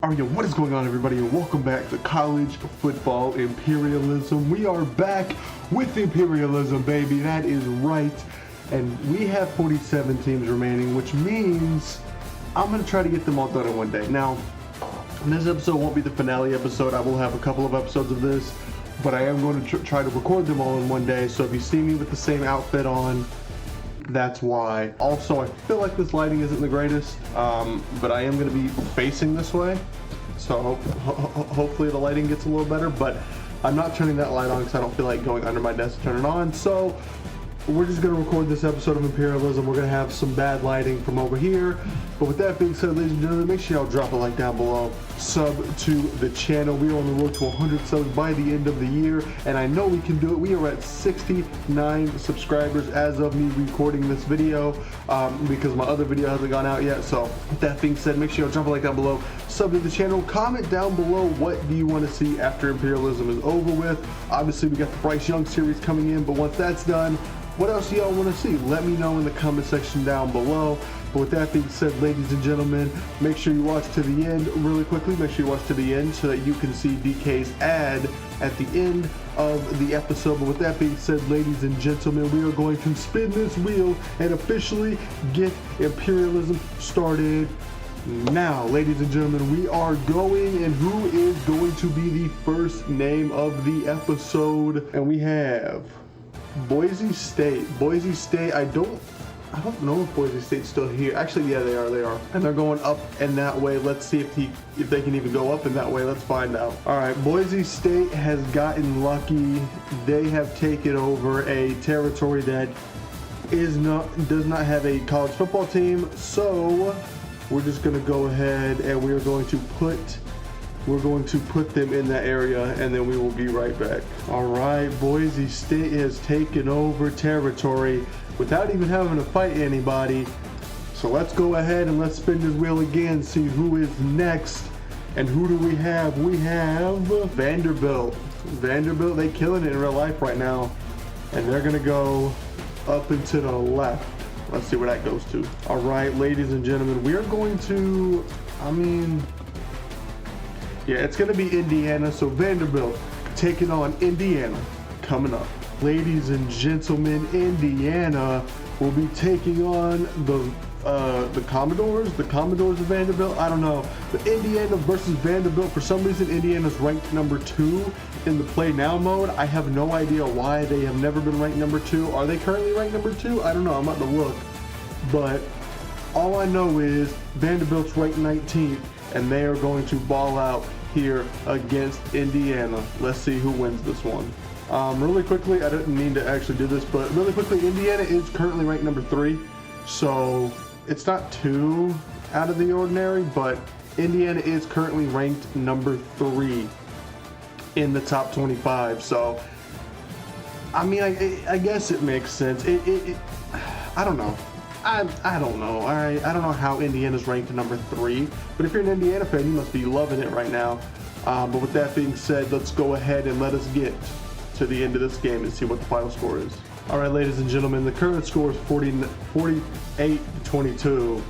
Alright, yo, what is going on, everybody, and welcome back to College Football Imperialism. We are back with Imperialism, baby. That is right. And we have 47 teams remaining, which means I'm going to try to get them all done in one day. Now, this episode won't be the finale episode. I will have a couple of episodes of this, but I am going to try to record them all in one day. So if you see me with the same outfit on, that's why. Also, I feel like this lighting isn't the greatest, but I am going to be facing this way, so hopefully the lighting gets a little better. But I'm not turning that light on because I don't feel like going under my desk to turn it on. So we're just going to record this episode of Imperialism. We're going to have some bad lighting from over here. But with that being said, ladies and gentlemen, make sure y'all drop a like down below. Sub to the channel. We are on the road to 100 subs by the end of the year, and I know we can do it. We are at 69 subscribers as of me recording this video, because my other video hasn't gone out yet. So with that being said, make sure y'all drop a like down below. Sub to the channel. Comment down below what do you want to see after Imperialism is over with. Obviously, we got the Bryce Young series coming in, but once that's done, what else do y'all want to see? Let me know in the comment section down below. But with that being said, ladies and gentlemen, make sure you watch to the end really quickly. Make sure you watch to the end so that you can see DK's ad at the end of the episode. But with that being said, ladies and gentlemen, we are going to spin this wheel and officially get Imperialism started now. Ladies and gentlemen, we are going, and who is going to be the first name of the episode? And we have Boise State. Boise State, I don't know if Boise State's still here. Actually, yeah, they are. And they're going up in that way. Let's see if they can even go up in that way. Let's find out. All right, Boise State has gotten lucky. They have taken over a territory that does not have a college football team. So we're just going to go ahead and we're going to put them in that area, and then we will be right back. All right, Boise State has taken over territory without even having to fight anybody. So let's go ahead and let's spin this wheel again, see who is next. And who do we have? We have Vanderbilt. Vanderbilt, they killing it in real life right now. And they're gonna go up and to the left. Let's see where that goes to. All right, ladies and gentlemen, we are going to, yeah, it's gonna be Indiana. So Vanderbilt taking on Indiana coming up. Ladies and gentlemen, Indiana will be taking on the Commodores. The Commodores of Vanderbilt, I don't know. But Indiana versus Vanderbilt, for some reason Indiana's ranked number 2 in the play now mode. I have no idea why. They have never been ranked number 2. Are they currently ranked number 2? I don't know, I'm about to look. But all I know is Vanderbilt's ranked 19th, and they are going to ball out here against Indiana. Let's see who wins this one. Really quickly, I didn't mean to actually do this, but really quickly, Indiana is currently ranked number 3, so it's not too out of the ordinary, but Indiana is currently ranked number 3 in the top 25. So I mean, I guess it makes sense. I don't know. I don't know. All right, I don't know how Indiana's ranked number 3, but if you're an Indiana fan, you must be loving it right now. But with that being said, let's go ahead and let us get to the end of this game and see what the final score is. All right, ladies and gentlemen, the current score is 48-22.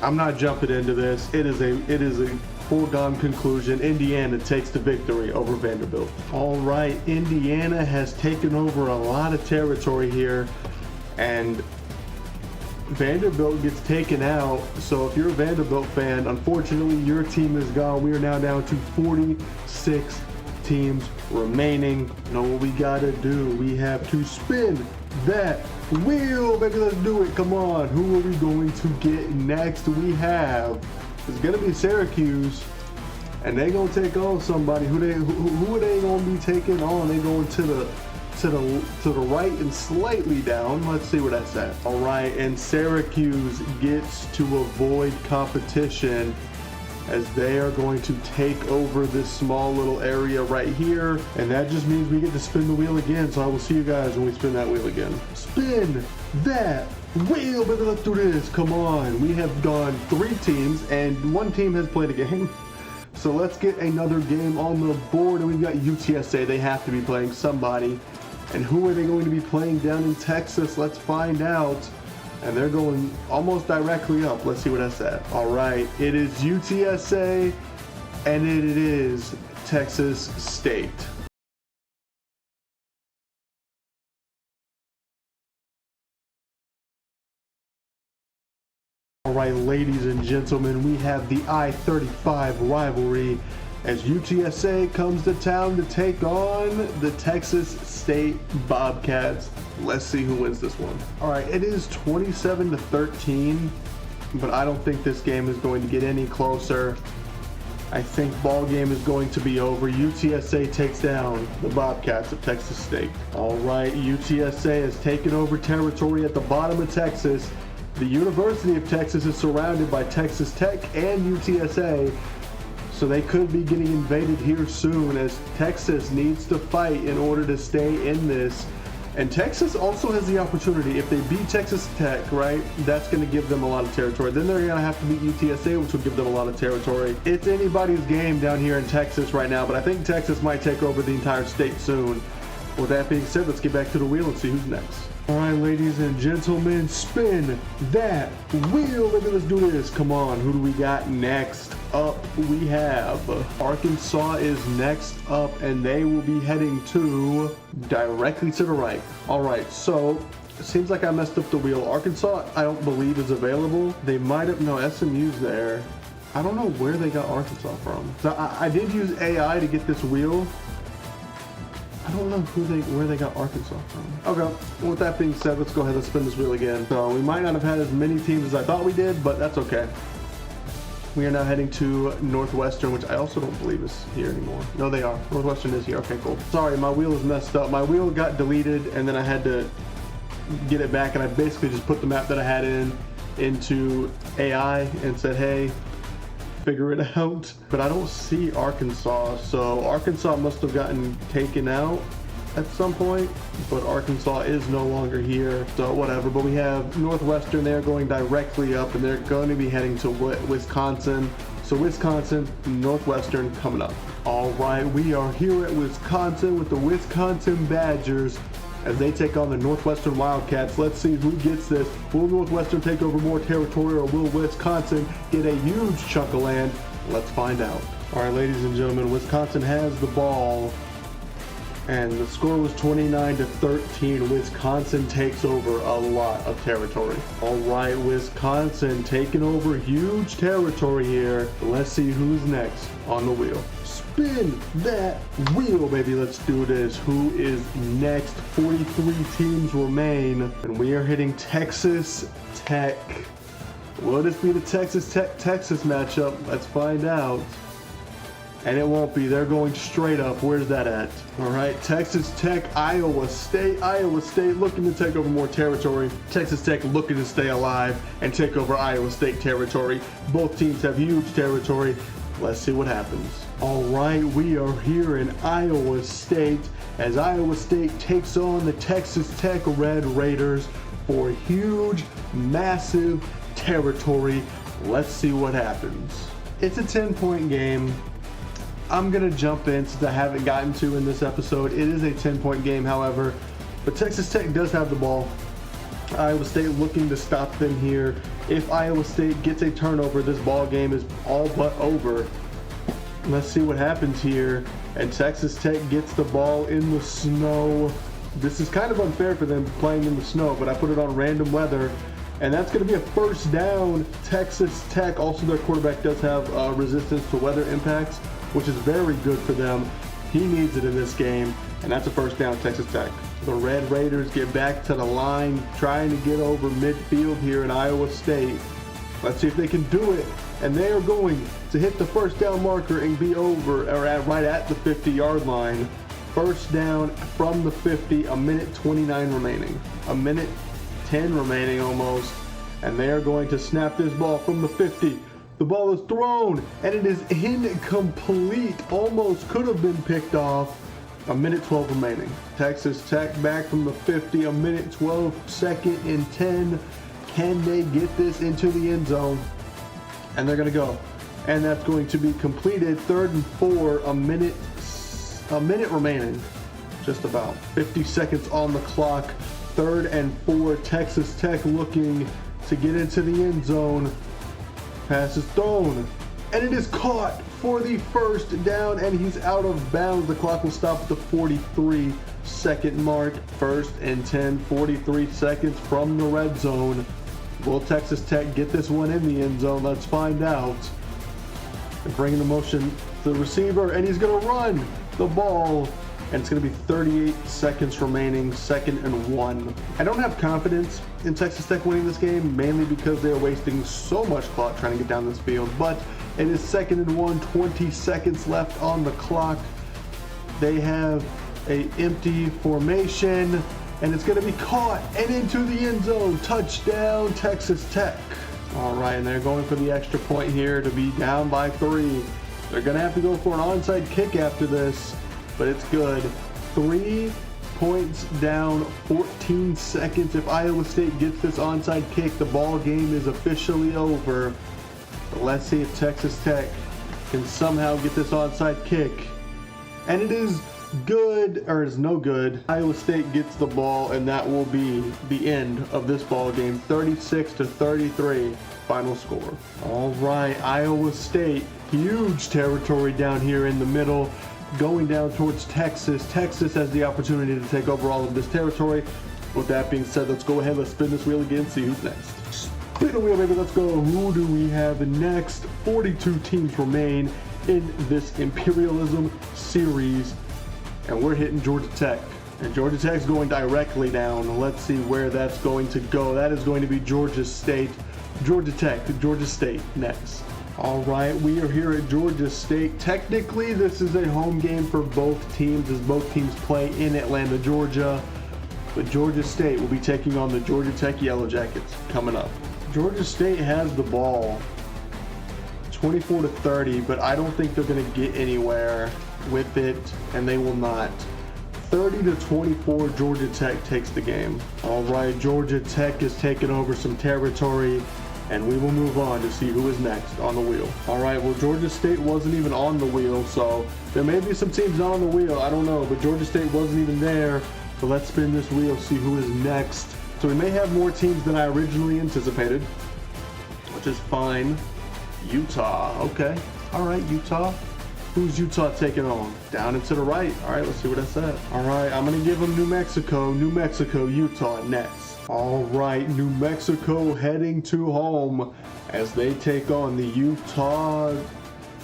I'm not jumping into this. It is a foregone conclusion. Indiana takes the victory over Vanderbilt. All right, Indiana has taken over a lot of territory here, and Vanderbilt gets taken out. So if you're a Vanderbilt fan, unfortunately your team is gone. We are now down to 46 teams remaining. You know what we gotta do? We have to spin that wheel, baby. Let's do it. Come on. Who are we going to get next? We have, it's gonna be Syracuse, and they gonna take on somebody. Who are they gonna be taking on? They going to the right and slightly down. Let's see where that's at. All right, and Syracuse gets to avoid competition as they are going to take over this small little area right here, and that just means we get to spin the wheel again. So I will see you guys when we spin that wheel again. Spin that wheel, baby. Let's do this. Come on. We have gone 3 teams, and 1 team has played a game. So let's get another game on the board, and we've got UTSA. They have to be playing somebody. And who are they going to be playing down in Texas? Let's find out. And they're going almost directly up. Let's see what that's at. All right, it is UTSA and it is Texas State. All right, ladies and gentlemen, we have the I-35 rivalry as UTSA comes to town to take on the Texas State Bobcats. Let's see who wins this one. All right, it is 27-13, but I don't think this game is going to get any closer. I think ball game is going to be over. UTSA takes down the Bobcats of Texas State. All right, UTSA has taken over territory at the bottom of Texas. The University of Texas is surrounded by Texas Tech and UTSA, so they could be getting invaded here soon as Texas needs to fight in order to stay in this. And Texas also has the opportunity, if they beat Texas Tech, right, that's going to give them a lot of territory. Then they're going to have to beat UTSA, which will give them a lot of territory. It's anybody's game down here in Texas right now, but I think Texas might take over the entire state soon. With that being said, let's get back to the wheel and see who's next. All right, ladies and gentlemen, spin that wheel. Let's do this. Come on, who do we got next up? We have Arkansas is next up, and they will be heading to directly to the right. All right, so it seems like I messed up the wheel. Arkansas, I don't believe is available. They might have, no, SMU's there. I don't know where they got Arkansas from. So I did use AI to get this wheel. I don't know where they got Arkansas from. Okay, well, with that being said, let's go ahead and spin this wheel again. So we might not have had as many teams as I thought we did, but that's okay. We are now heading to Northwestern, which I also don't believe is here anymore. No, they are. Northwestern is here. Okay, cool. Sorry, my wheel is messed up. My wheel got deleted, and then I had to get it back, and I basically just put the map that I had into AI and said, hey, figure it out. But I don't see Arkansas, so Arkansas must have gotten taken out at some point, but Arkansas is no longer here, so whatever. But we have Northwestern, they're going directly up, and they're going to be heading to Wisconsin. So Wisconsin, Northwestern coming up. All right, we are here at Wisconsin with the Wisconsin Badgers as they take on the Northwestern Wildcats. Let's see who gets this. Will Northwestern take over more territory, or will Wisconsin get a huge chunk of land? Let's find out. All right, ladies and gentlemen, Wisconsin has the ball, and the score was 29-13. Wisconsin takes over a lot of territory. All right, Wisconsin taking over huge territory here. Let's see who's next on the wheel. Spin that wheel, baby. Let's do this. Who is next? 43 teams remain, and we are hitting Texas Tech. Will this be the Texas Tech-Texas matchup? Let's find out. And it won't be. They're going straight up. Where's that at? All right, Texas Tech, Iowa State. Iowa State looking to take over more territory. Texas Tech looking to stay alive and take over Iowa State territory. Both teams have huge territory. Let's see what happens. All right, we are here in Iowa State as Iowa State takes on the Texas Tech Red Raiders for huge, massive territory. Let's see what happens. It's a 10-point game. I'm gonna jump in since I haven't gotten to in this episode. It is a 10-point game, however, but Texas Tech does have the ball. Iowa State looking to stop them here. If Iowa State gets a turnover, this ball game is all but over. Let's see what happens here. And Texas Tech gets the ball in the snow. This is kind of unfair for them playing in the snow, but I put it on random weather. And that's going to be a first down. Texas Tech, also their quarterback does have resistance to weather impacts, which is very good for them. He needs it in this game, and that's a first down, Texas Tech. The Red Raiders get back to the line, trying to get over midfield here in Iowa State. Let's see if they can do it. And they are going to hit the first down marker and be over, or right at the 50-yard line. First down from the 50, a minute 29 remaining. A minute 10 remaining almost. And they are going to snap this ball from the 50. The ball is thrown, and it is incomplete. Almost could have been picked off. A minute 12 remaining. Texas Tech back from the 50, a minute 12, second and 10. Can they get this into the end zone? And they're gonna go. And that's going to be completed. 3rd and 4, a minute remaining. Just about 50 seconds on the clock. 3rd and 4, Texas Tech looking to get into the end zone. Pass is thrown, and it is caught for the first down, and he's out of bounds. The clock will stop at the 43-second mark. 1st and 10, 43 seconds from the red zone. Will Texas Tech get this one in the end zone? Let's find out. They're bringing the motion to the receiver, and he's going to run the ball. And it's going to be 38 seconds remaining, 2nd and 1. I don't have confidence in Texas Tech winning this game, mainly because they're wasting so much clock trying to get down this field. But it is 2nd and 1, 20 seconds left on the clock. They have an empty formation, and it's going to be caught and into the end zone. Touchdown, Texas Tech. All right, and they're going for the extra point here to be down by 3. They're going to have to go for an onside kick after this, but it's good. 3 points down, 14 seconds. If Iowa State gets this onside kick, the ball game is officially over. But let's see if Texas Tech can somehow get this onside kick. And it is good, or is no good. Iowa State gets the ball, and that will be the end of this ball game. 36-33 final score. All right, Iowa State, huge territory down here in the middle, going down towards Texas. Texas has the opportunity to take over all of this territory. With that being said, let's go ahead, let's spin this wheel again, see who's next. Spin the wheel, baby, let's go. Who do we have next? 42 teams remain in this Imperialism series, and we're hitting Georgia Tech. And Georgia Tech's going directly down. Let's see where that's going to go. That is going to be Georgia State. Georgia Tech, Georgia State next. All right, we are here at Georgia State. Technically, this is a home game for both teams, as both teams play in Atlanta, Georgia. But Georgia State will be taking on the Georgia Tech Yellow Jackets coming up. Georgia State has the ball, 24-30, but I don't think they're going to get anywhere with it, and they will not. 30-24, Georgia Tech takes the game. All right, Georgia Tech is taking over some territory, and we will move on to see who is next on the wheel. All right, well, Georgia State wasn't even on the wheel, so there may be some teams not on the wheel, I don't know, but Georgia State wasn't even there. So let's spin this wheel, see who is next. So we may have more teams than I originally anticipated, which is fine. Utah, okay. All right, Utah. Who's Utah taking on? Down and to the right. All right, let's see what I said. All right, I'm gonna give them New Mexico, Utah next. All right, New Mexico heading to home as they take on the Utah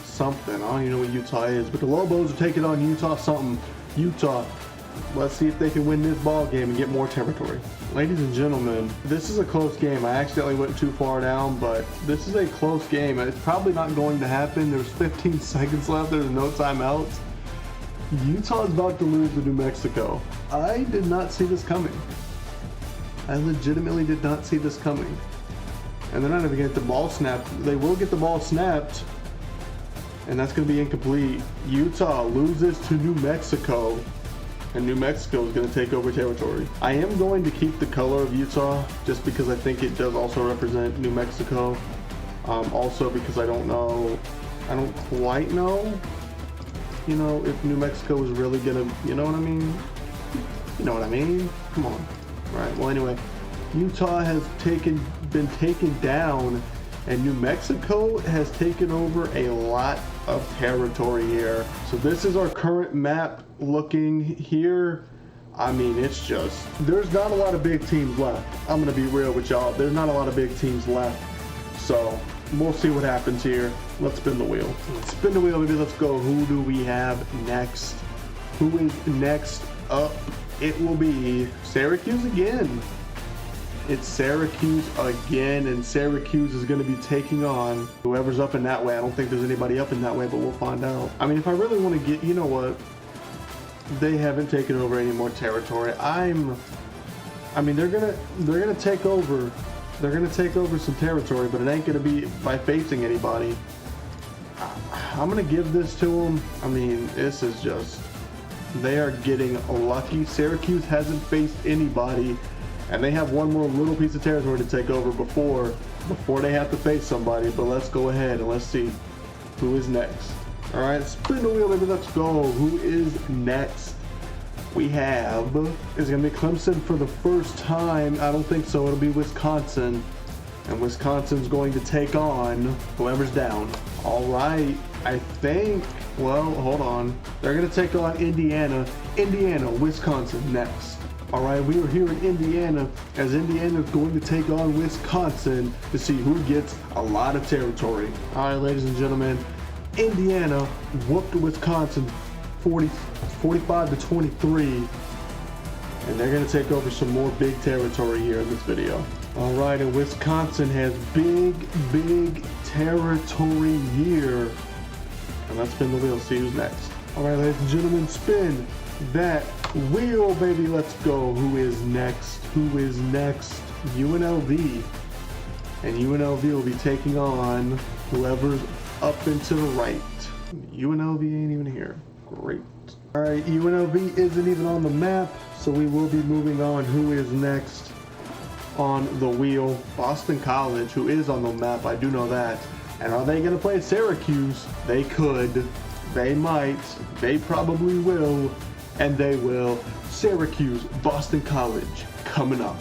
something. I don't even know what Utah is, but the Lobos are taking on Utah something. Utah. Let's see if they can win this ball game and get more territory. Ladies and gentlemen, this is a close game. I accidentally went too far down, but this is a close game. It's probably not going to happen. There's 15 seconds left. There's no timeouts. Utah is about to lose to New Mexico. I did not see this coming. I legitimately did not see this coming. And they're not even going to get the ball snapped. They will get the ball snapped, and that's going to be incomplete. Utah loses to New Mexico, and New Mexico is going to take over territory. I am going to keep the color of Utah just because I think it does also represent New Mexico. Also because I don't quite know, if New Mexico is really going to, you know what I mean? You know what I mean? Come on. Right, well anyway, Utah has been taken down, and New Mexico has taken over a lot of territory here. So this is our current map looking here. I mean, it's just, there's not a lot of big teams left. I'm gonna be real with y'all. There's not a lot of big teams left. So we'll see what happens here. Let's spin the wheel. Let's spin the wheel, baby. Let's go. Who do we have next? Who is next up? It will be Syracuse again. It's Syracuse again, and Syracuse is going to be taking on whoever's up in that way. I don't think there's anybody up in that way, but we'll find out. I mean, if I really want to get, you know what? They haven't taken over any more territory. I mean, they're gonna take over. They're gonna take over some territory, but it ain't gonna be by facing anybody. I'm gonna give this to them. I mean, this is just, they are getting lucky. Syracuse hasn't faced anybody, and they have one more little piece of territory to take over before they have to face somebody. But let's go ahead and let's see who is next. All right, spin the wheel, baby. Let's go. Who is next? We have, is it gonna be Clemson for the first time? I don't think so. It'll be Wisconsin, and Wisconsin's going to take on whoever's down. All right, I think, well, hold on. They're going to take on Indiana, Wisconsin next. All right, we are here in Indiana as Indiana is going to take on Wisconsin to see who gets a lot of territory. All right, ladies and gentlemen, Indiana whooped Wisconsin 45-23, and they're going to take over some more big territory here in this video. All right, and Wisconsin has big territory here. And let's spin the wheel, see who's next. All right, ladies and gentlemen, spin that wheel, baby. Let's go. Who is next? Who is next? UNLV. And UNLV will be taking on whoever's up and to the right. UNLV ain't even here. Great. All right, UNLV isn't even on the map, so we will be moving on. Who is next on the wheel? Boston College, who is on the map. I do know that. And are they going to play Syracuse? They could. They might. They probably will. And they will. Syracuse, Boston College, coming up.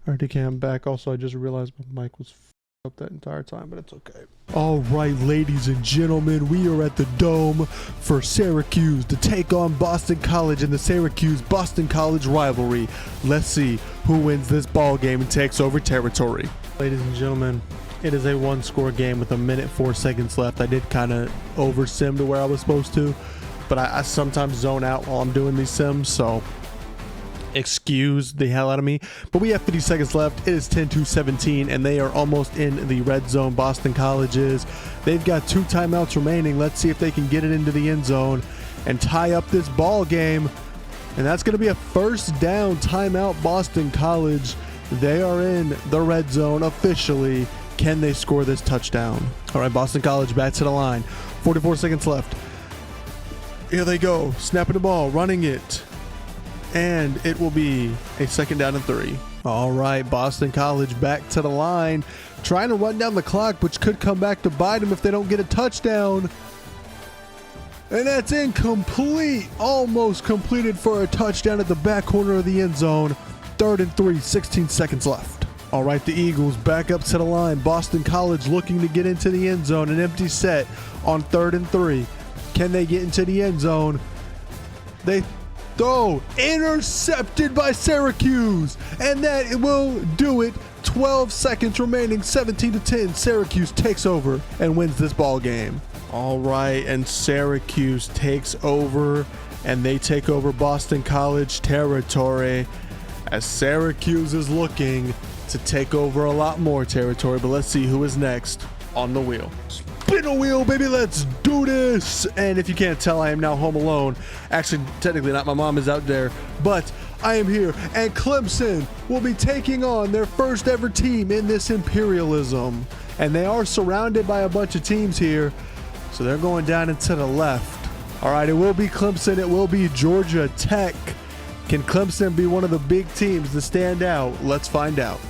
Alright, DK, I'm back. Also, I just realized my mic was up that entire time, but it's okay. All right, ladies and gentlemen, we are at the Dome for Syracuse to take on Boston College in the Syracuse-Boston College rivalry. Let's see who wins this ball game and takes over territory. Ladies and gentlemen, it is a one-score game with 1:04 left. I did kind of over-sim to where I was supposed to, but I sometimes zone out while I'm doing these sims, so excuse the hell out of me. But we have 50 seconds left. It is 10-17, and they are almost in the red zone. Boston College is. They've got 2 timeouts remaining. Let's see if they can get it into the end zone and tie up this ball game. And that's going to be a first down timeout. Boston College, they are in the red zone officially. Can they score this touchdown? All right, Boston College back to the line. 44 seconds left. Here they go, snapping the ball, running it. And it will be a 2nd down and 3. All right, Boston College back to the line, trying to run down the clock, which could come back to bite them if they don't get a touchdown. And that's incomplete. Almost completed for a touchdown at the back corner of the end zone. 3rd and 3, 16 seconds left. All right, the Eagles back up to the line. Boston College looking to get into the end zone. An empty set on 3rd and 3. Can they get into the end zone? They throw, intercepted by Syracuse, and that will do it. 12 seconds remaining, 17-10. Syracuse takes over and wins this ball game. All right, and Syracuse takes over, and they take over Boston College territory as Syracuse is looking to take over a lot more territory. But let's see who is next on the wheel. Spin a wheel, baby, let's do this. And if you can't tell, I am now home alone. Actually, technically not, my mom is out there, but I am here, and Clemson will be taking on their first ever team in this Imperialism. And they are surrounded by a bunch of teams here, so they're going down and to the left. All right, it will be Clemson, it will be Georgia Tech. Can Clemson be one of the big teams to stand out? Let's find out.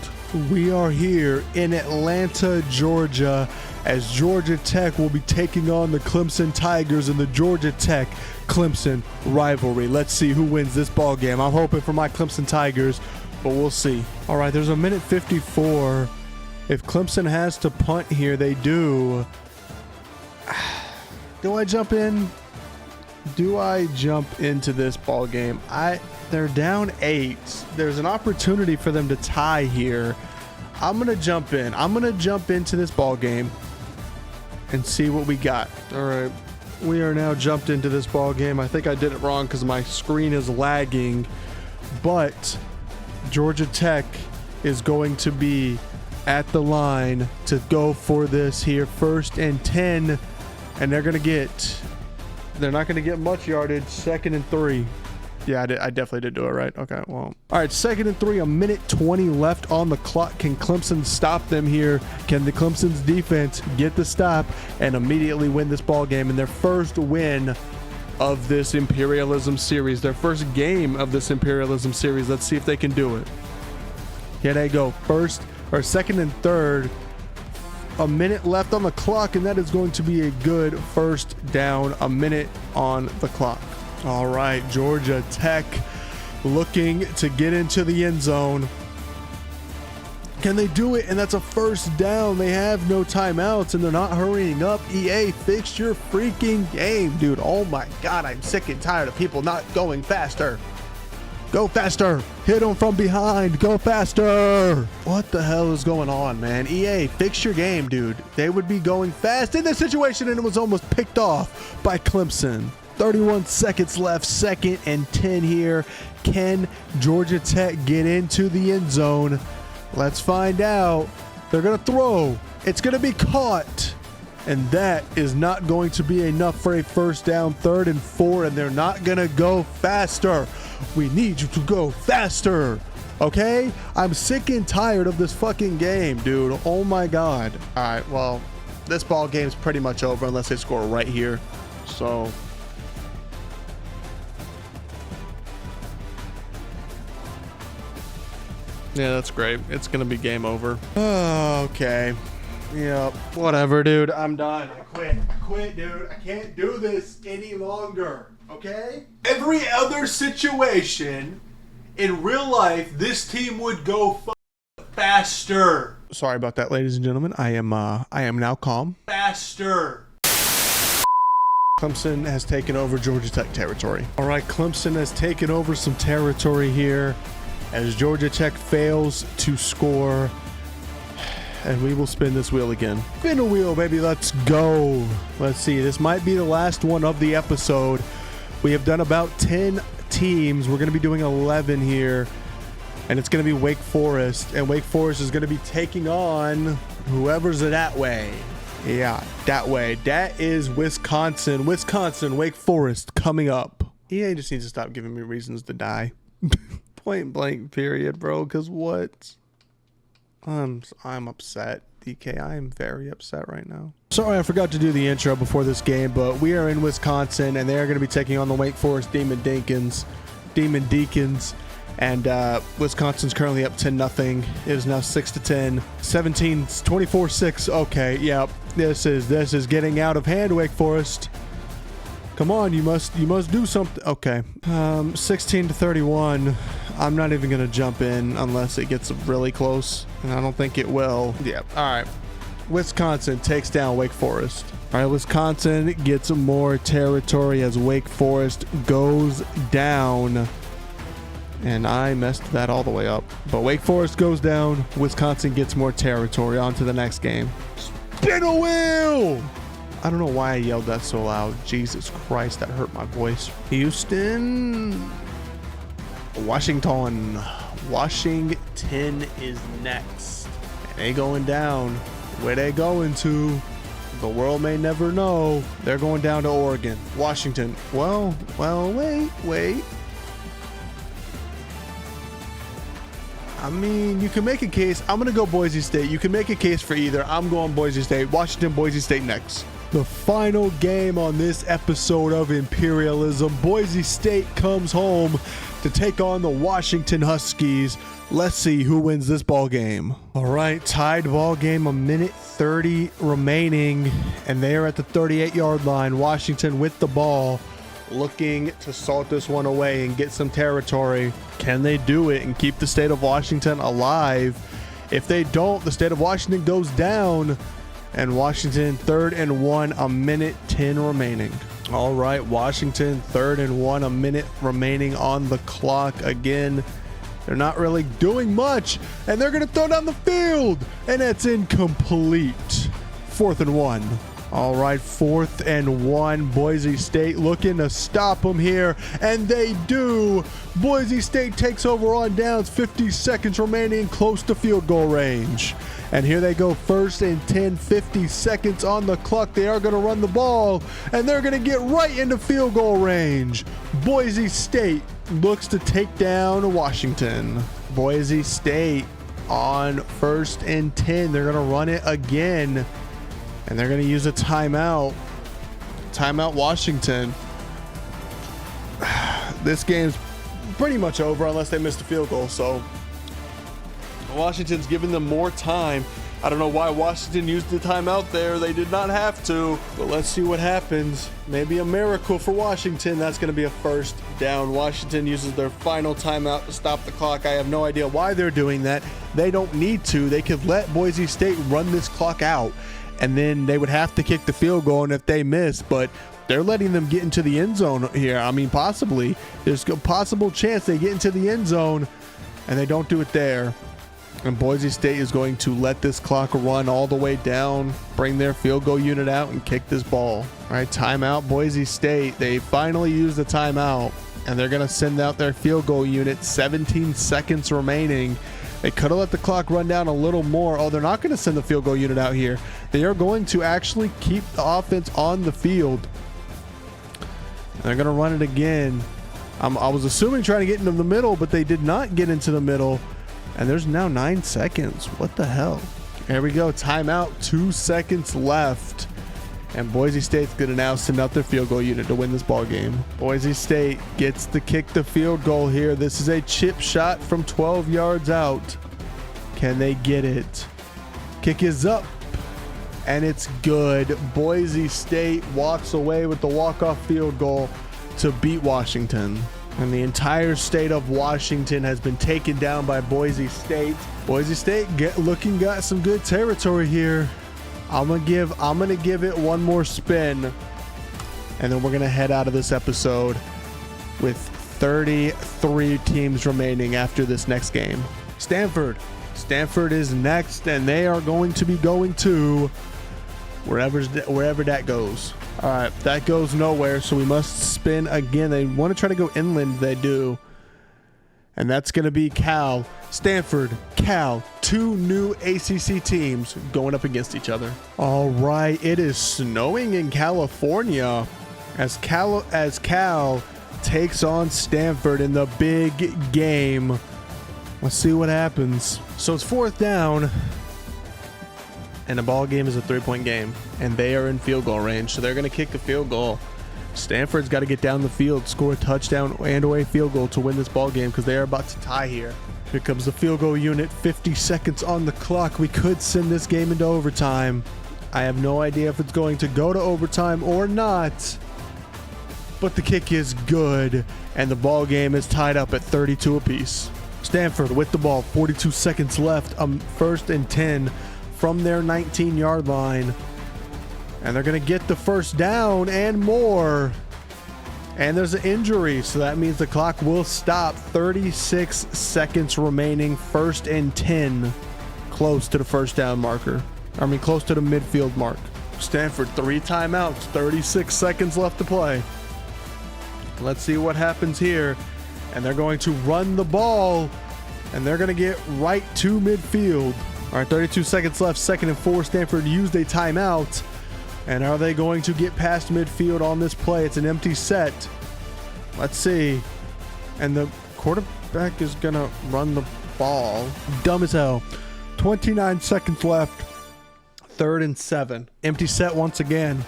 We are here in Atlanta, Georgia, as Georgia Tech will be taking on the Clemson Tigers in the Georgia Tech-Clemson rivalry. Let's see who wins this ball game. I'm hoping for my Clemson Tigers, but we'll see. All right, there's 1:54. If Clemson has to punt here, they do. Do I jump in? Do I jump into this ball game? They're down 8. There's an opportunity for them to tie here. I'm gonna jump in. I'm gonna jump into this ball game and see what we got. All right, we are now jumped into this ball game. I think I did it wrong because my screen is lagging, but Georgia Tech is going to be at the line to go for this here, 1st and 10, and they're not gonna get much yardage. 2nd and 3. Yeah, I definitely did do it right. Okay, well. All right, 2nd and 3, 1:20 left on the clock. Can Clemson stop them here? Can the Clemson's defense get the stop and immediately win this ball game in their first win of this Imperialism series, their first game of this Imperialism series? Let's see if they can do it. Here they go. 2nd and 3rd. A minute left on the clock, and that is going to be a good first down. A minute on the clock. All right, Georgia Tech looking to get into the end zone. Can they do it? And that's a first down. They have no timeouts and they're not hurrying up. EA, fix your freaking game, dude. Oh my God, I'm sick and tired of people not going faster. Go faster. Hit them from behind. Go faster. What the hell is going on, man? EA, fix your game, dude. They would be going fast in this situation and it was almost picked off by Clemson. 31 seconds left, 2nd and 10 here. Can Georgia Tech get into the end zone? Let's find out. They're going to throw. It's going to be caught. And that is not going to be enough for a first down, 3rd and 4. And they're not going to go faster. We need you to go faster. Okay? I'm sick and tired of this fucking game, dude. Oh my God. All right, well, this ball game's pretty much over unless they score right here. So... yeah, that's great. It's gonna be game over. Oh, okay. Yep. Whatever, dude. I'm done. I quit, dude. I can't do this any longer. Okay? Every other situation in real life, this team would go faster. Sorry about that, ladies and gentlemen. I am now calm. Faster. Clemson has taken over Georgia Tech territory. All right, Clemson has taken over some territory here, as Georgia Tech fails to score, and we will spin this wheel again. Spin a wheel, baby. Let's go. Let's see. This might be the last one of the episode. We have done about 10 teams. We're going to be doing 11 here, and it's going to be Wake Forest, and Wake Forest is going to be taking on whoever's that way. Yeah, that way. That is Wisconsin. Wisconsin, Wake Forest coming up. EA just needs to stop giving me reasons to die. Point blank period, bro, because what? I'm upset, DK. I am very upset right now. Sorry, I forgot to do the intro before this game, but we are in Wisconsin, and they are going to be taking on the Wake Forest Demon Deacons. And Wisconsin's currently up 10-0. It is now 6-10. 24-6. Okay, yep. This is getting out of hand, Wake Forest. Come on, you must do something. Okay. 16-31. I'm not even going to jump in unless it gets really close, and I don't think it will. Yep. All right. Wisconsin takes down Wake Forest. All right, Wisconsin gets more territory as Wake Forest goes down. And I messed that all the way up. But Wake Forest goes down. Wisconsin gets more territory. On to the next game. Spin a wheel! I don't know why I yelled that so loud. Jesus Christ, that hurt my voice. Houston. Washington. Washington is next. And they going down. Where they going to? The world may never know. They're going down to Oregon. Washington. Well, wait. I mean, you can make a case. I'm going to go Boise State. You can make a case for either. I'm going Boise State. Washington, Boise State next. The final game on this episode of Imperialism. Boise State comes home to take on the Washington Huskies. Let's see who wins this ball game. All right, tied ball game, a minute 30 remaining, and they are at the 38-yard line. Washington with the ball, looking to salt this one away and get some territory. Can they do it and keep the state of Washington alive? If they don't, the state of Washington goes down, and Washington 3rd and 1, a minute 10 remaining. All right, Washington 3rd and 1, a minute remaining on the clock. Again, they're not really doing much, and they're going to throw down the field, and that's incomplete. 4th and 1. All right, 4th and 1. Boise State looking to stop them here, and they do. Boise State takes over on downs, 50 seconds remaining, close to field goal range. And here they go, 1st and 10, 50 seconds on the clock. They are going to run the ball, and they're going to get right into field goal range. Boise State looks to take down Washington. Boise State on 1st and 10. They're going to run it again. And they're going to use a timeout. Timeout Washington. This game's pretty much over unless they missed a field goal. So Washington's giving them more time. I don't know why Washington used the timeout there. They did not have to. But let's see what happens. Maybe a miracle for Washington. That's going to be a first down. Washington uses their final timeout to stop the clock. I have no idea why they're doing that. They don't need to. They could let Boise State run this clock out, and then they would have to kick the field goal, and if they miss, but they're letting them get into the end zone here. I mean, possibly. There's a possible chance they get into the end zone, and they don't do it there. And Boise State is going to let this clock run all the way down, bring their field goal unit out, and kick this ball. All right, timeout, Boise State. They finally used the timeout, and they're going to send out their field goal unit. 17 seconds remaining. They could have let the clock run down a little more. Oh, they're not going to send the field goal unit out here. They are going to actually keep the offense on the field. They're going to run it again. I was assuming trying to get into the middle, but they did not get into the middle. And there's now 9 seconds. What the hell? There we go. Timeout. 2 seconds left. And Boise State's going to now send out their field goal unit to win this ball game. Boise State gets to kick the field goal here. This is a chip shot from 12 yards out. Can they get it? Kick is up. And it's good. Boise State walks away with the walk-off field goal to beat Washington. And the entire state of Washington has been taken down by Boise State. Boise State got some good territory here. I'm gonna give it one more spin, and then we're gonna head out of this episode with 33 teams remaining after this next game. Stanford is next, and they are going to be going to wherever that goes. All right, that goes nowhere, so we must spin again. They want to try to go inland. They do. And that's going to be Cal, Stanford, Cal, 2 new ACC teams going up against each other. All right, it is snowing in California as Cal takes on Stanford in the big game. Let's see what happens. So it's 4th down. And the ball game is a 3-point game, and they are in field goal range, so they're going to kick a field goal. Stanford's got to get down the field, score a touchdown and or a field goal to win this ball game because they are about to tie here. Here comes the field goal unit. 50 seconds on the clock. We could send this game into overtime. I have no idea if it's going to go to overtime or not, but the kick is good, and the ball game is tied up at 32 apiece. Stanford with the ball. 42 seconds left. 1st and 10. From their 19-yard line, and they're going to get the first down and more, and there's an injury, so that means the clock will stop. 36 seconds remaining. 1st and 10, close to the first down marker. Close to the midfield mark. Stanford 3 timeouts, 36 seconds left to play. Let's see what happens here, and they're going to run the ball, and they're going to get right to midfield. All right, 32 seconds left, 2nd and 4. Stanford used a timeout. And are they going to get past midfield on this play? It's an empty set. Let's see. And the quarterback is going to run the ball. Dumb as hell. 29 seconds left. 3rd and 7. Empty set once again.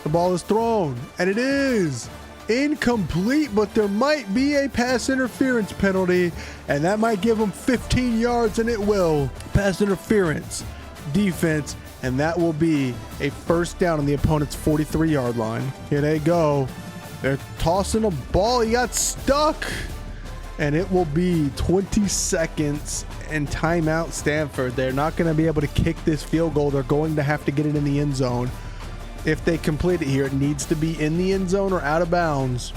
The ball is thrown, and it is incomplete, but there might be a pass interference penalty, and that might give them 15 yards, and it will. Pass interference, defense, and that will be a first down on the opponent's 43-yard line. Here they go. They're tossing a ball. He got stuck, and it will be 20 seconds and timeout Stanford. They're not going to be able to kick this field goal. They're going to have to get it in the end zone. If they complete it here, it needs to be in the end zone or out of bounds.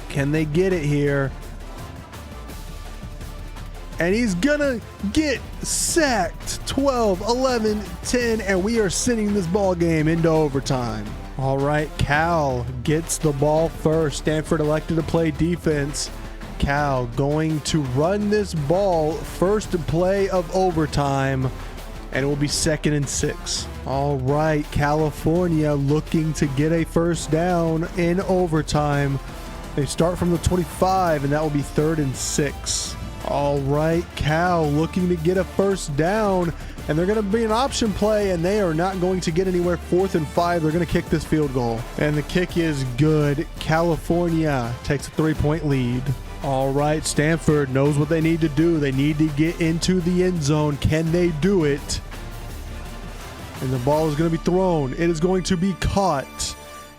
Can they get it here? And he's gonna get sacked. 12, 11, 10, and we are sending this ball game into overtime. All right, Cal gets the ball first. Stanford elected to play defense. Cal going to run this ball first play of overtime, and it will be 2nd and 6. All right, California looking to get a first down in overtime. They start from the 25, and that will be 3rd and 6. All right, Cal looking to get a first down, and they're going to be an option play, and they are not going to get anywhere. 4th and 5, they're going to kick this field goal, and the kick is good. California takes a 3-point lead. All right, Stanford knows what they need to do. They need to get into the end zone. Can they do it? And the ball is going to be thrown. It is going to be caught.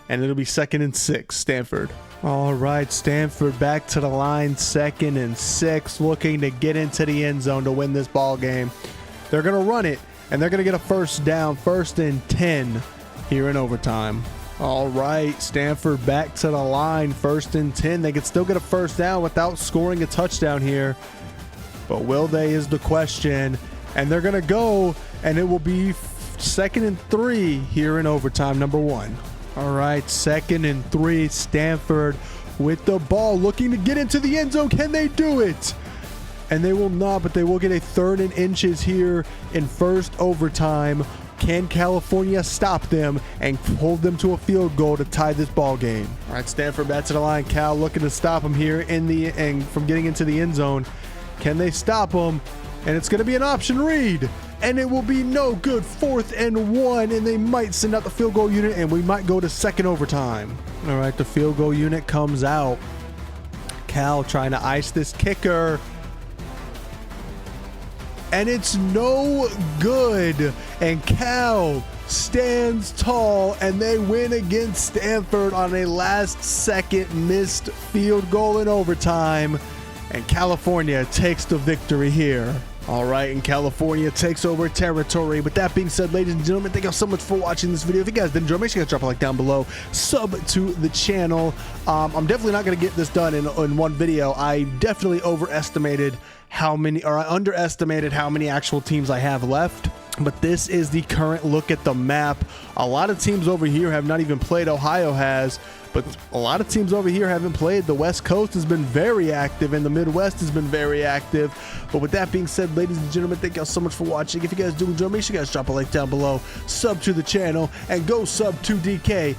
And it'll be 2nd and 6, Stanford. All right, Stanford back to the line, 2nd and 6, looking to get into the end zone to win this ball game. They're going to run it, and they're going to get a first down, 1st and 10 here in overtime. All right, Stanford back to the line, 1st and 10. They can still get a first down without scoring a touchdown here. But will they is the question. And they're going to go, and it will be 2nd and 3 here in overtime, number 1. All right, 2nd and 3, Stanford with the ball, looking to get into the end zone. Can they do it? And they will not, but they will get a 3rd and inches here in first overtime. Can California stop them and hold them to a field goal to tie this ball game? All right, Stanford back to the line. Cal looking to stop them here from getting into the end zone. Can they stop them? And it's going to be an option read. And it will be no good, 4th and 1, and they might send out the field goal unit, and we might go to 2nd overtime. All right, the field goal unit comes out. Cal trying to ice this kicker. And it's no good. And Cal stands tall, and they win against Stanford on a last-second missed field goal in overtime. And California takes the victory here. All right, and California takes over territory. With that being said, ladies and gentlemen, thank you all so much for watching this video. If you guys did enjoy, make sure you guys drop a like down below. Sub to the channel. I'm definitely not going to get this done in one video. I definitely overestimated how many, or I underestimated how many actual teams I have left. But this is the current look at the map. A lot of teams over here have not even played. Ohio has. But a lot of teams over here haven't played. The West Coast has been very active, and the Midwest has been very active. But with that being said, ladies and gentlemen, thank you all so much for watching. If you guys do enjoy, make sure you guys drop a like down below, sub to the channel, and go sub to DK.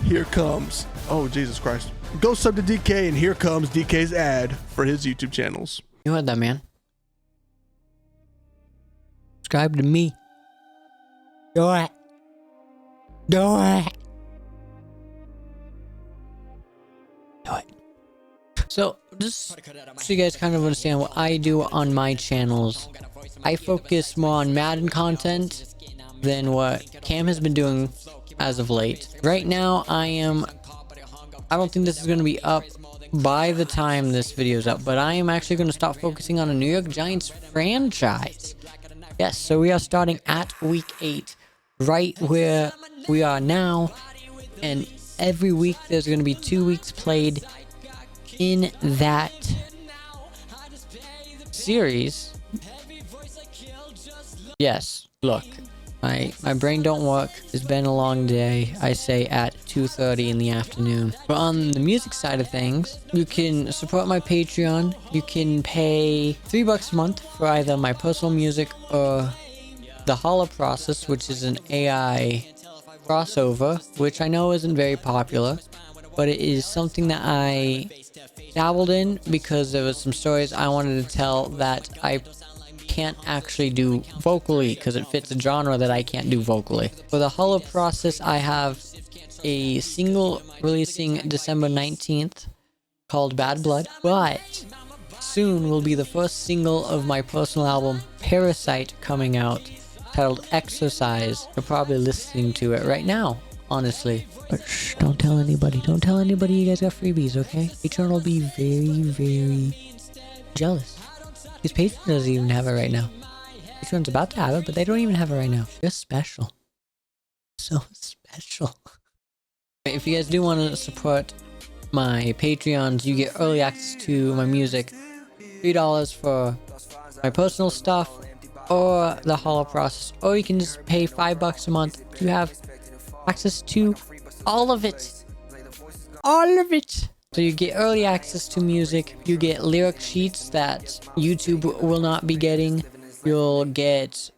Here comes, oh Jesus Christ. Go sub to DK, and here comes DK's ad for his YouTube channels. You heard that, man. Subscribe to me. Do it. Do it. Do it. So, just so you guys kind of understand what I do on my channels, I focus more on Madden content than what Cam has been doing as of late. Right now, I don't think this is going to be up by the time this video is up, but I am actually going to start focusing on a New York Giants franchise. Yes, so we are starting at week 8, right where we are now, and every week there's going to be 2 weeks played in that series. Yes, look, my brain don't work. It's been a long day. I say at 2:30 in the afternoon. But on the music side of things, you can support my Patreon. You can pay $3 a month for either my personal music or the Hollow Process, which is an AI crossover, which I know isn't very popular, but it is something that I dabbled in because there was some stories I wanted to tell that I can't actually do vocally because it fits a genre that I can't do vocally. For the Hollow Process, I have a single releasing December 19th called Bad Blood, but soon will be the first single of my personal album Parasite coming out, titled Exercise. You're probably listening to it right now, honestly. But shh, don't tell anybody. Don't tell anybody you guys got freebies, okay? Patreon will be very, very jealous. Because Patreon doesn't even have it right now. Patreon's about to have it, but they don't even have it right now. You're special. So special. If you guys do want to support my Patreons, you get early access to my music. $3 for my personal stuff, or the Hollow Process, or you can just pay $5 a month to have access to all of it. All of it. So you get early access to music, you get lyric sheets that YouTube will not be getting, you'll get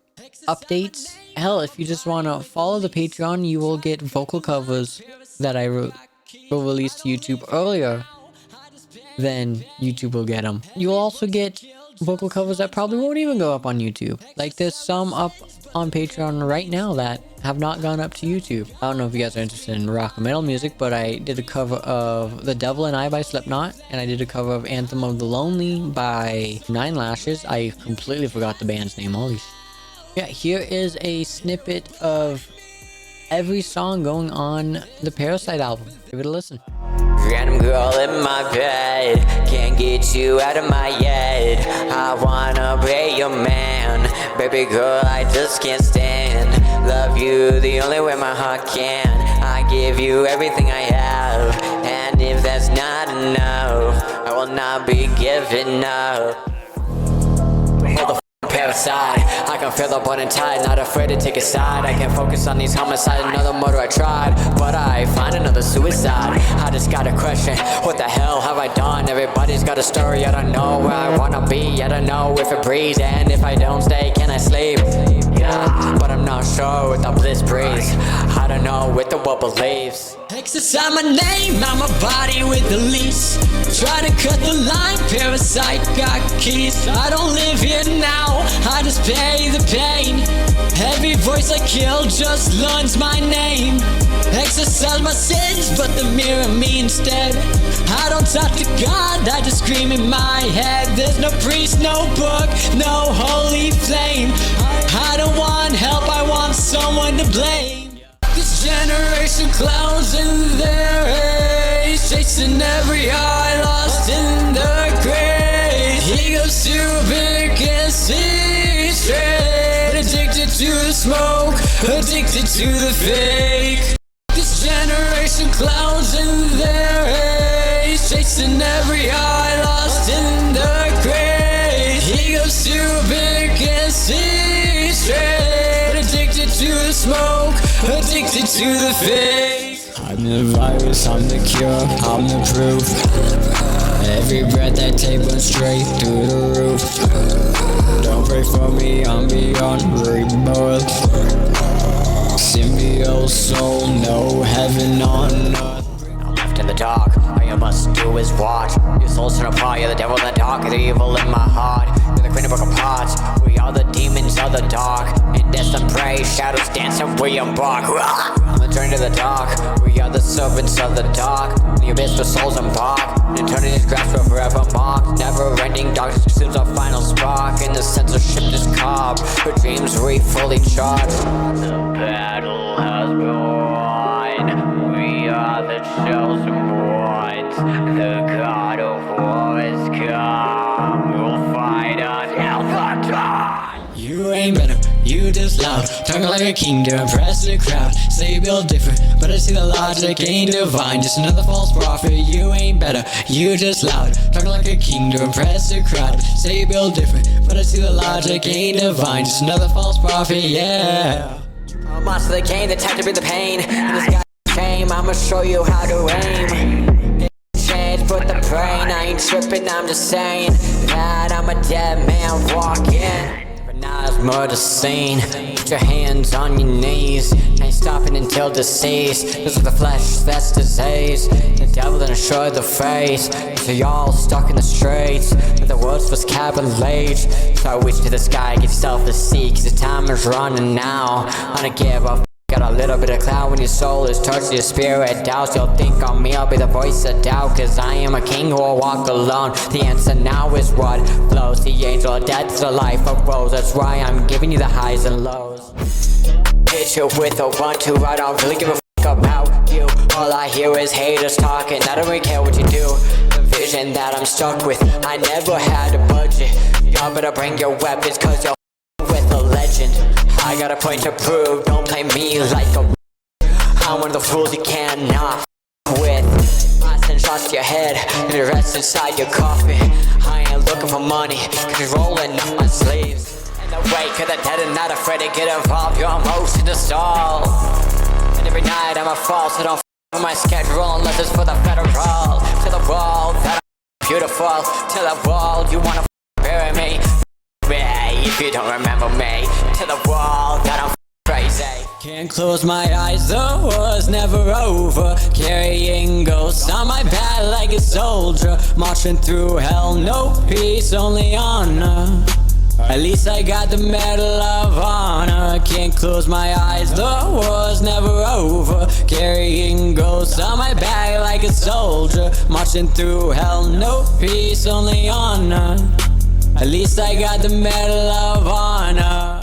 updates. Hell, if you just want to follow the Patreon, you will get vocal covers that I will release to YouTube earlier than YouTube will get them. You will also get vocal covers that probably won't even go up on YouTube. Like there's some up on Patreon right now that have not gone up to YouTube. I don't know if you guys are interested in rock and metal music, but I did a cover of The Devil and I by Slipknot, and I did a cover of Anthem of the Lonely by Nine Lashes. I completely forgot the band's name. Holy sh. Yeah, here is a snippet of every song going on the Parasite album. Give it a listen. Random girl in my bed, can't get you out of my head. I wanna be your man, baby girl, I just can't stand. Love you the only way my heart can. I give you everything I have, and if that's not enough, I will not be giving up. Parasite, I can feel the burning tide, not afraid to take a side. I can't focus on these homicides, another murder I tried, but I find another suicide. I just got a question, what the hell have I done? Everybody's got a story, I don't know where I wanna be. I don't know if it breathes, and if I don't stay, can I sleep? Yeah, but I'm not sure with the bliss breeze. I don't know with the wobble leaves. Exercise my name, I'm a body with the lease. Try to cut the line, parasite got keys. I don't live here now, I just pay the pain. Every voice I kill just learns my name. Exercise my sins, but the mirror me instead. I don't talk to God, I just scream in my head. There's no priest, no book, no holy flame. I don't want help, I want someone to blame. This generation clowns in their haze, chasing every eye lost in the grave. He goes too big and see straight. Addicted to the smoke, addicted to the fake. This generation clowns in their haze, chasing every eye lost in the grave. He goes too big and see straight. Addicted to the smoke, addicted to the fake. I'm the virus, I'm the cure, I'm the proof. Every breath I take runs straight through the roof. Don't pray for me, I'm beyond rebirth. Symbiote soul, no heaven on earth. I'm left in the dark, all you must do is watch. Your soul's torn apart, you're the devil in the dark, you're the evil in my heart. You're the queen of broken parts, we are the demons of the dark. In death and praise, shadows dance and we embark. I'm the journey to the dark, we are the servants of the dark. The abyss, the souls embark, eternity's grasp will forever mark. Never-ending darkness consumes our final spark, and the censorship is carved, her dreams we fully charge. The battle has begun, we are the chosen ones. The god of war is come, we'll fight until the dawn. You ain't better, you just loud. Talking like a king to impress the crowd. Say you build different, but I see the logic ain't divine. Just another false prophet, you ain't better, you just loud. Talking like a king to impress the crowd. Say you build different, but I see the logic ain't divine. Just another false prophet, yeah. A monster that came, the time to bring the pain. And this guy's shame, I'ma show you how to aim. Change, put the brain, I ain't tripping, I'm just saying that I'm a dead man walking. Recognize murder scene, put your hands on your knees. Ain't stopping until deceased. This is the flesh, that's disease. The devil didn't show the face, so y'all stuck in the streets. But the world's first cabin age. So I wish to the sky, get yourself a seat, cause the time is running now. I don't give a got a little bit of cloud when your soul is touched, your spirit doubts. You'll think on me, I'll be the voice of doubt, cause I am a king who will walk alone. The answer now is what flows. The angel of death to the life of rose. That's why I'm giving you the highs and lows. Hit you with a 1-2, I don't really give a fuck about you. All I hear is haters talking, I don't really care what you do. The vision that I'm stuck with, I never had a budget. Y'all better bring your weapons, cause you're with a legend. I got a point to prove, don't play me like a I'm one of the fools you cannot with. I send shots to your head, and the rest inside your coffin. I ain't looking for money, cause you're rolling up my sleeves. In the wake of the dead and not afraid to get involved, you're almost in the stall. And every night I'm a fall, so don't with my schedule unless it's for the federal. To the wall, that I'm beautiful. To the wall, you wanna bury me. If you don't remember me, to the wall that I'm crazy. Can't close my eyes, the war's never over. Carrying ghosts on my back like a soldier. Marching through hell, no peace, only honor. At least I got the Medal of Honor. Can't close my eyes, the war's never over. Carrying ghosts on my back like a soldier. Marching through hell, no peace, only honor. At least I got the Medal of Honor.